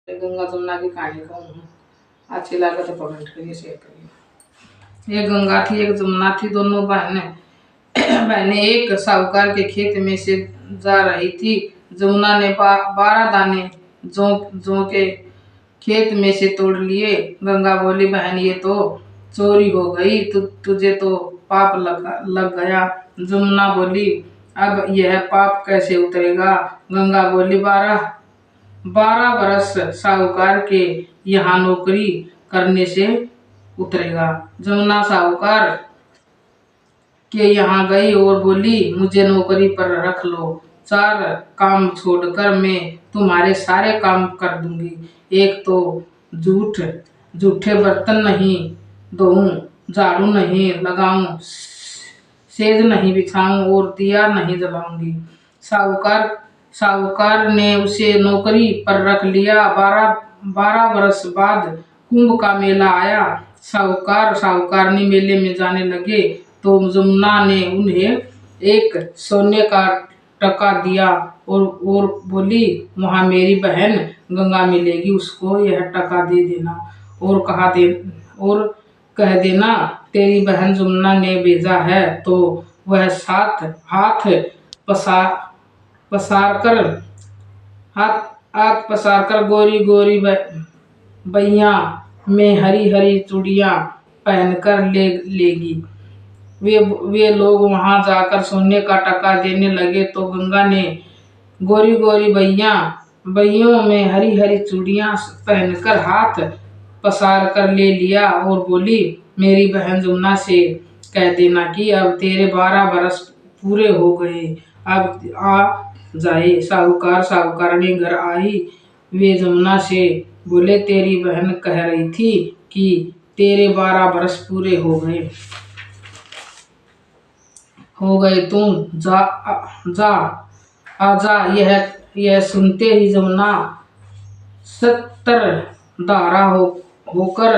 गंगा जमुना की कहानी कहूँ। अच्छी लगे तो कमेंट करिए, शेयर करिए। एक गंगा थी, एक जमुना थी, दोनों बहनें एक साहूकार के खेत में से जा रही थी। जमुना ने 12 दाने जौ के खेत में से तोड़ लिए। गंगा बोली, बहन ये तो चोरी हो गई, तुझे तो पाप लग गया। जमुना बोली, अब यह पाप कैसे उतरेगा? गंगा बोली, 12 बरस साहूकार के यहाँ नौकरी करने से उतरेगा। जमुना साहूकार के यहाँ गई और बोली, मुझे नौकरी पर रख लो। 4 काम छोड़कर मैं तुम्हारे सारे काम कर दूंगी। एक तो जूठे बर्तन नहीं धोऊं, झाड़ू नहीं लगाऊं, सेज नहीं बिछाऊं और दिया नहीं जलाऊंगी। साहूकार ने उसे नौकरी पर रख लिया। 12 वर्ष बाद कुंभ का मेला आया। साहूकारनी मेले में जाने लगे तो जमुना ने उन्हें एक सोने का टका दिया और बोली, वहाँ मेरी बहन गंगा मिलेगी, उसको यह टका दे देना और कह देना तेरी बहन जमुना ने भेजा है। तो वह 7 हाथ पसार कर गोरी गोरी बैया में हरी हरी चूड़ियां पहनकर लेगी। वे लोग वहां जाकर सोने का टका देने लगे तो गंगा ने गोरी गोरी बैयों में हरी हरी चूड़ियां पहनकर हाथ पसार कर ले लिया और बोली, मेरी बहन जमुना से कह देना कि अब तेरे 12 बरस पूरे हो गए, अब आ जाए। साहूकारनी घर आई। वे जमुना से बोले, तेरी बहन कह रही थी कि तेरे 12 बरस पूरे हो गए, तुम आजा। यह सुनते ही जमुना 70 धारा होकर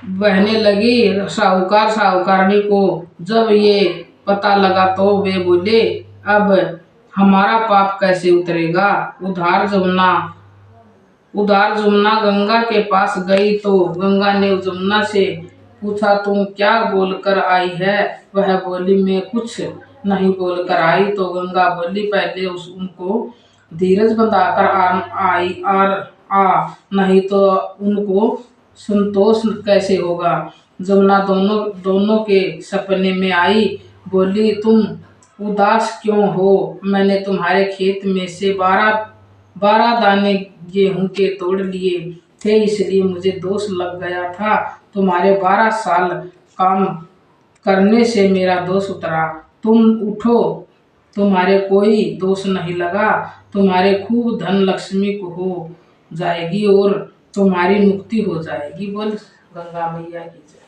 बहने लगी। साहूकारनी को जब ये पता लगा तो वे बोले, अब हमारा पाप कैसे उतरेगा? उधार जमुना गंगा के पास गई तो गंगा ने जमुना से पूछा, तुम क्या बोलकर आई है? वह बोली, मैं कुछ नहीं बोलकर आई। तो गंगा बोली, पहले उनको धीरज बंधाकर नहीं तो उनको संतोष कैसे होगा? जमुना दोनों के सपने में आई। बोली, तुम उदास क्यों हो? मैंने तुम्हारे खेत में से 12 दाने गेहूं के तोड़ लिए थे, इसलिए मुझे दोष लग गया था। तुम्हारे 12 साल काम करने से मेरा दोष उतरा। तुम उठो, तुम्हारे कोई दोष नहीं लगा। तुम्हारे खूब धन लक्ष्मी को हो जाएगी और तुम्हारी मुक्ति हो जाएगी। बोल गंगा मैया की जय।